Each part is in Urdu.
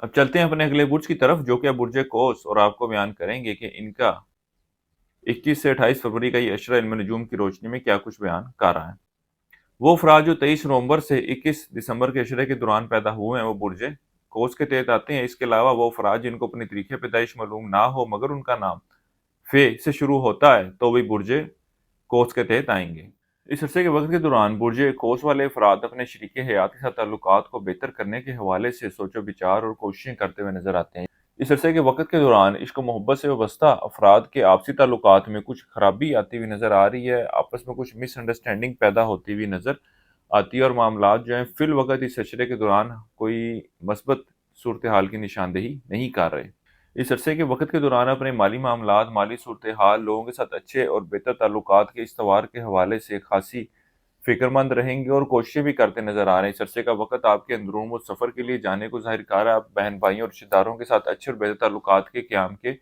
اب چلتے ہیں اپنے اگلے برج کی طرف جو کہ برج قوس، اور آپ کو بیان کریں گے کہ ان کا 21 سے 28 فروری کا یہ اشرہ علم نجوم کی روشنی میں کیا کچھ بیان کر رہا ہے۔ وہ افراد جو 23 نومبر سے 21 دسمبر کے اشرے کے دوران پیدا ہوئے ہیں وہ برج قوس کے تحت آتے ہیں۔ اس کے علاوہ وہ افراد جن کو اپنی تاریخ پیدائش معلوم نہ ہو مگر ان کا نام فے سے شروع ہوتا ہے تو وہ برج قوس کے تحت آئیں گے۔ اس عرصے کے وقت کے دوران برج قوس والے افراد اپنے شریک حیات کے ساتھ تعلقات کو بہتر کرنے کے حوالے سے سوچ و بچار اور کوششیں کرتے ہوئے نظر آتے ہیں۔ اس عرصے کے وقت کے دوران عشق و محبت سے وابستہ افراد کے آپسی تعلقات میں کچھ خرابی آتی ہوئی نظر آ رہی ہے، آپس میں کچھ مس انڈرسٹینڈنگ پیدا ہوتی ہوئی نظر آتی ہے، اور معاملات جو ہیں فی الوقت اس عشرے کے دوران کوئی مثبت صورتحال کی نشاندہی نہیں کر رہے۔ اس عرصے کے وقت کے دوران اپنے مالی معاملات، مالی صورتحال، لوگوں کے ساتھ اچھے اور بہتر تعلقات کے استوار کے حوالے سے خاصی فکر مند رہیں گے اور کوششیں بھی کرتے نظر آ رہے ہیں۔ اس عرصے کا وقت آپ کے اندرون و سفر کے لیے جانے کو ظاہر کر رہا ہے۔ آپ بہن بھائیوں اور رشتہ داروں کے ساتھ اچھے اور بہتر تعلقات کے قیام کے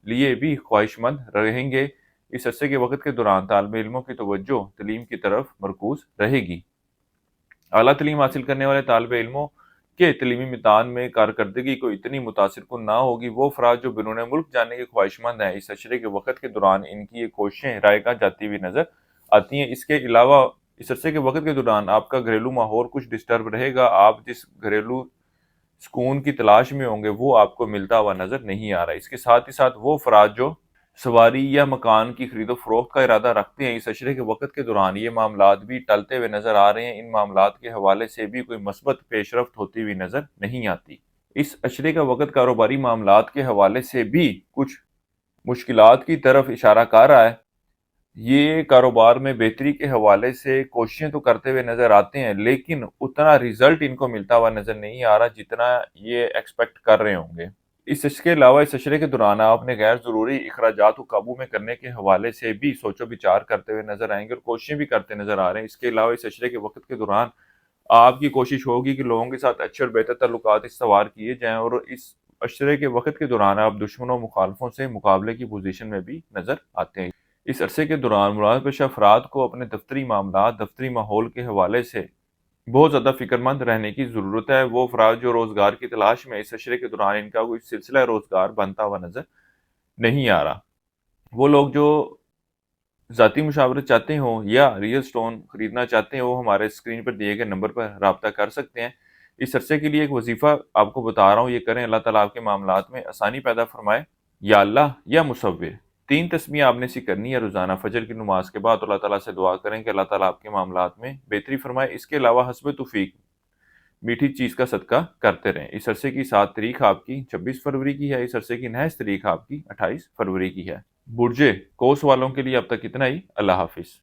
لیے بھی خواہش مند رہیں گے۔ اس عرصے کے وقت کے دوران طالب علموں کی توجہ تعلیم کی طرف مرکوز رہے گی۔ اعلیٰ تعلیم حاصل کرنے والے طالب علموں کے تعلیمی میدان میں کارکردگی کو اتنی متاثر کن نہ ہوگی۔ وہ افراد جو بیرون ملک جانے کے خواہش مند ہیں، اس عشرے کے وقت کے دوران ان کی یہ کوششیں رائے گاہ جاتی ہوئی نظر آتی ہیں۔ اس کے علاوہ اس عرصے کے وقت کے دوران آپ کا گھریلو ماحول کچھ ڈسٹرب رہے گا۔ آپ جس گھریلو سکون کی تلاش میں ہوں گے وہ آپ کو ملتا ہوا نظر نہیں آ رہا۔ اس کے ساتھ ہی ساتھ وہ افراد جو سواری یا مکان کی خرید و فروخت کا ارادہ رکھتے ہیں، اس عشرے کے وقت کے دوران یہ معاملات بھی ٹلتے ہوئے نظر آ رہے ہیں۔ ان معاملات کے حوالے سے بھی کوئی مثبت پیش رفت ہوتی ہوئی نظر نہیں آتی۔ اس عشرے کا وقت کاروباری معاملات کے حوالے سے بھی کچھ مشکلات کی طرف اشارہ کر رہا ہے۔ یہ کاروبار میں بہتری کے حوالے سے کوششیں تو کرتے ہوئے نظر آتے ہیں لیکن اتنا ریزلٹ ان کو ملتا ہوا نظر نہیں آ رہا جتنا یہ ایکسپیکٹ کر رہے ہوں گے۔ اس کے علاوہ اس عشرے کے دوران آپ نے غیر ضروری اخراجات کو قابو میں کرنے کے حوالے سے بھی سوچ و بچار کرتے ہوئے نظر آئیں گے اور کوششیں بھی کرتے نظر آ رہے ہیں۔ اس کے علاوہ اس عشرے کے وقت کے دوران آپ کی کوشش ہوگی کہ لوگوں کے ساتھ اچھے اور بہتر تعلقات استوار کیے جائیں، اور اس عشرے کے وقت کے دوران آپ دشمنوں مخالفوں سے مقابلے کی پوزیشن میں بھی نظر آتے ہیں۔ اس عرصے کے دوران ملازمت پیشہ افراد کو اپنے دفتری معاملات، دفتری ماحول کے حوالے سے بہت زیادہ فکر مند رہنے کی ضرورت ہے۔ وہ افراد جو روزگار کی تلاش میں، اس عشرے کے دوران ان کا کوئی سلسلہ روزگار بنتا ہوا نظر نہیں آ رہا۔ وہ لوگ جو ذاتی مشاورت چاہتے ہوں یا ریئل اسٹون خریدنا چاہتے ہیں وہ ہمارے اسکرین پر دیے گئے نمبر پر رابطہ کر سکتے ہیں۔ اس عرصے کے لیے ایک وظیفہ آپ کو بتا رہا ہوں، یہ کریں۔ اللہ تعالیٰ آپ کے معاملات میں آسانی پیدا فرمائے۔ یا اللہ یا مصور، 3 تسمیہ آپ نے سی کرنی ہے روزانہ فجر کی نماز کے بعد۔ اللہ تعالیٰ سے دعا کریں کہ اللہ تعالیٰ آپ کے معاملات میں بہتری فرمائے۔ اس کے علاوہ حسب توفیق میٹھی چیز کا صدقہ کرتے رہیں۔ اس عرصے کی 7 تاریخ آپ کی 26 فروری کی ہے۔ اس عرصے کی 29 تاریخ آپ کی 28 فروری کی ہے۔ برج قوس والوں کے لیے اب تک اتنا ہی۔ اللہ حافظ۔